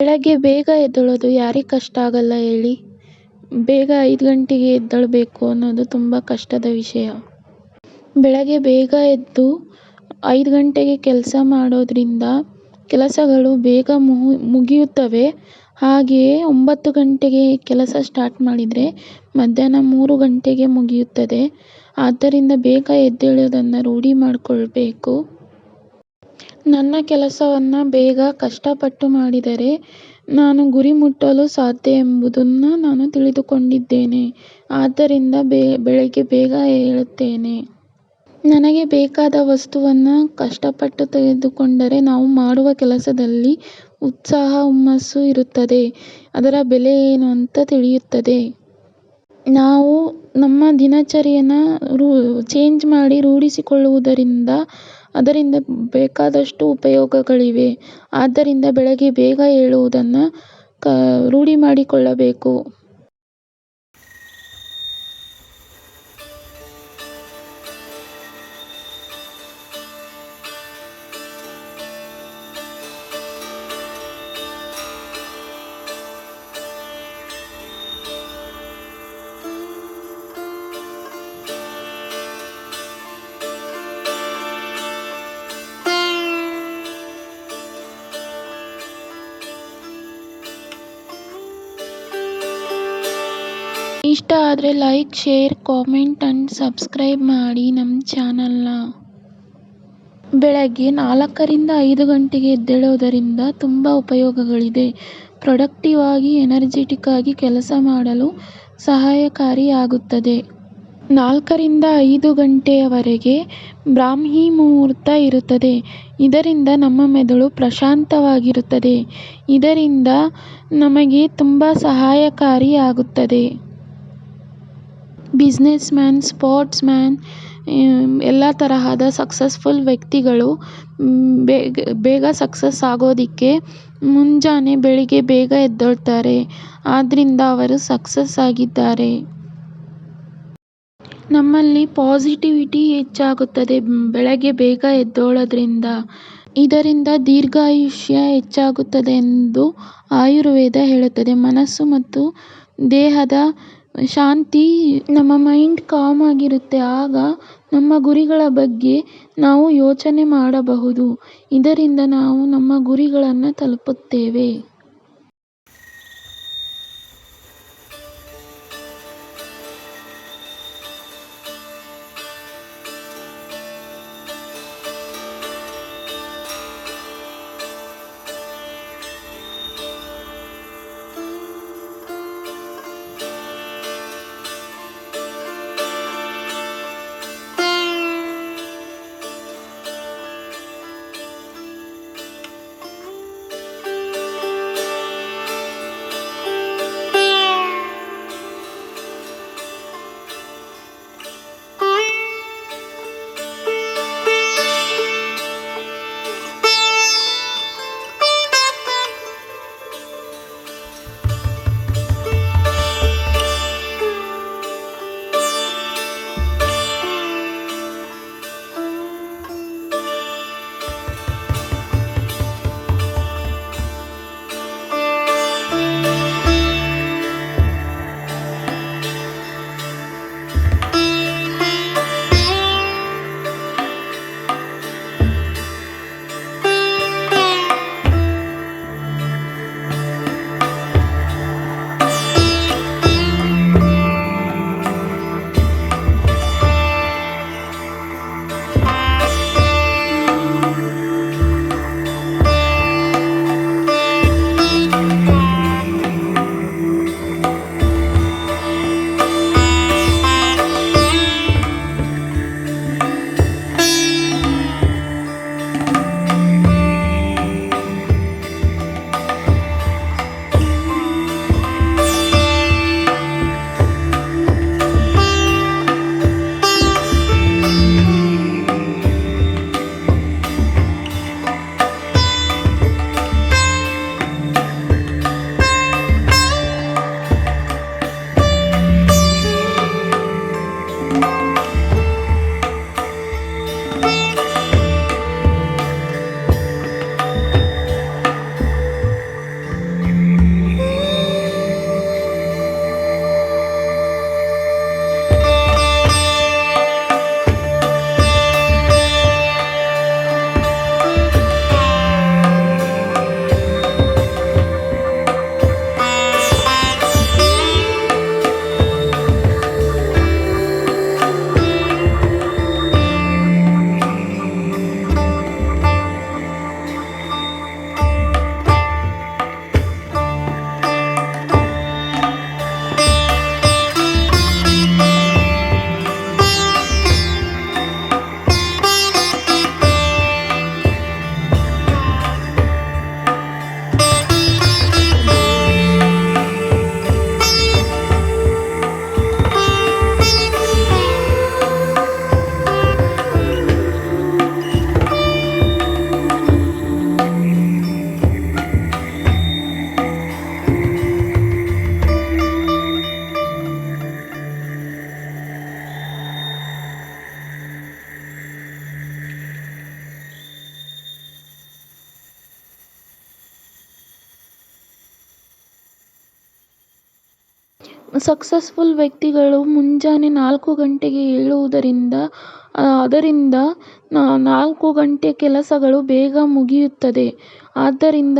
ಬೆಳಗ್ಗೆ ಬೇಗ ಎದ್ದೇಳೋದು ಯಾರಿಗೆ ಕಷ್ಟ ಆಗಲ್ಲ ಹೇಳಿ. ಬೇಗ 5 ಗಂಟೆಗೆ ಎದ್ದೇಳಬೇಕು ಅನ್ನೋದು ತುಂಬ ಕಷ್ಟದ ವಿಷಯ. ಬೆಳಗ್ಗೆ ಬೇಗ ಎದ್ದು 5 ಗಂಟೆಗೆ ಕೆಲಸ ಮಾಡೋದ್ರಿಂದ ಕೆಲಸಗಳು ಬೇಗ ಮುಗಿಯುತ್ತವೆ. ಹಾಗೆಯೇ 9 ಗಂಟೆಗೆ ಕೆಲಸ ಸ್ಟಾರ್ಟ್ ಮಾಡಿದರೆ ಮಧ್ಯಾಹ್ನ 3 ಗಂಟೆಗೆ ಮುಗಿಯುತ್ತದೆ. ಆದ್ದರಿಂದ ಬೇಗ ಎದ್ದೇಳೋದನ್ನು ರೂಢಿ ಮಾಡಿಕೊಳ್ಬೇಕು. ನನ್ನ ಕೆಲಸವನ್ನು ಬೇಗ ಕಷ್ಟಪಟ್ಟು ಮಾಡಿದರೆ ನಾನು ಗುರಿ ಮುಟ್ಟಲು ಸಾಧ್ಯ ಎಂಬುದನ್ನು ನಾನು ತಿಳಿದುಕೊಂಡಿದ್ದೇನೆ. ಆದ್ದರಿಂದ ಬೆಳಗ್ಗೆ ಬೇಗ ಏಳುತ್ತೇನೆ. ನನಗೆ ಬೇಕಾದ ವಸ್ತುವನ್ನು ಕಷ್ಟಪಟ್ಟು ತೆಗೆದುಕೊಂಡರೆ ನಾವು ಮಾಡುವ ಕೆಲಸದಲ್ಲಿ ಉತ್ಸಾಹ, ಹುಮ್ಮಸ್ಸು ಇರುತ್ತದೆ. ಅದರ ಬೆಲೆ ಏನು ಅಂತ ತಿಳಿಯುತ್ತದೆ. ನಾವು ನಮ್ಮ ದಿನಚರಿಯನ್ನು ಚೇಂಜ್ ಮಾಡಿ ರೂಢಿಸಿಕೊಳ್ಳುವುದರಿಂದ ಅದರಿಂದ ಬೇಕಾದಷ್ಟು ಉಪಯೋಗಗಳಿವೆ. ಆದ್ದರಿಂದ ಬೆಳಗ್ಗೆ ಬೇಗ ಏಳುವುದನ್ನು ರೂಢಿ ಮಾಡಿಕೊಳ್ಳಬೇಕು. ಇಷ್ಟ ಆದರೆ like, share, comment and subscribe ಮಾಡಿ ನಮ್ಮ ಚಾನಲ್ನ. ಬೆಳಗ್ಗೆ 4ರಿಂದ 5 ಗಂಟೆಗೆ ಎದ್ದೇಳೋದರಿಂದ ತುಂಬ ಉಪಯೋಗಗಳಿದೆ. ಪ್ರೊಡಕ್ಟಿವ್ ಆಗಿ, ಎನರ್ಜೆಟಿಕ್ ಆಗಿ ಕೆಲಸ ಮಾಡಲು ಸಹಾಯಕಾರಿಯಾಗುತ್ತದೆ. 4ರಿಂದ 5 ಗಂಟೆಯವರೆಗೆ ಬ್ರಾಹ್ಮಿ ಮುಹೂರ್ತ ಇರುತ್ತದೆ. ಇದರಿಂದ ನಮ್ಮ ಮೆದುಳು ಪ್ರಶಾಂತವಾಗಿರುತ್ತದೆ. ಇದರಿಂದ ನಮಗೆ ತುಂಬ ಸಹಾಯಕಾರಿಯಾಗುತ್ತದೆ. ಬಿಸ್ನೆಸ್ ಮ್ಯಾನ್, ಸ್ಪೋರ್ಟ್ಸ್ ಮ್ಯಾನ್, ಎಲ್ಲ ತರಹದ ಸಕ್ಸಸ್ಫುಲ್ ವ್ಯಕ್ತಿಗಳು ಬೇಗ ಸಕ್ಸಸ್ ಆಗೋದಕ್ಕೆ ಮುಂಜಾನೆ ಬೆಳಿಗ್ಗೆ ಬೇಗ ಎದ್ದೇಳ್ತಾರೆ. ಆದ್ದರಿಂದ ಅವರು ಸಕ್ಸಸ್ ಆಗಿದ್ದಾರೆ. ನಮ್ಮಲ್ಲಿ ಪಾಸಿಟಿವಿಟಿ ಹೆಚ್ಚಾಗುತ್ತದೆ ಬೆಳಗ್ಗೆ ಬೇಗ ಎದ್ದೇಳೋದ್ರಿಂದ. ಇದರಿಂದ ದೀರ್ಘಾಯುಷ್ಯ ಹೆಚ್ಚಾಗುತ್ತದೆ ಎಂದು ಆಯುರ್ವೇದ ಹೇಳುತ್ತದೆ. ಮನಸ್ಸು ಮತ್ತು ದೇಹದ ಶಾಂತಿ, ನಮ್ಮ ಮೈಂಡ್ ಕಾಮ್ ಆಗಿರುತ್ತೆ. ಆಗ ನಮ್ಮ ಗುರಿಗಳ ಬಗ್ಗೆ ನಾವು ಯೋಚನೆ ಮಾಡಬಹುದು. ಇದರಿಂದ ನಾವು ನಮ್ಮ ಗುರಿಗಳನ್ನು ತಲುಪುತ್ತೇವೆ. ಸಕ್ಸಸ್ಫುಲ್ ವ್ಯಕ್ತಿಗಳು ಮುಂಜಾನೆ 4 ಗಂಟೆಗೆ ಏಳುವುದರಿಂದ ಅದರಿಂದ 4 ಗಂಟೆ ಕೆಲಸಗಳು ಬೇಗ ಮುಗಿಯುತ್ತದೆ. ಆದ್ದರಿಂದ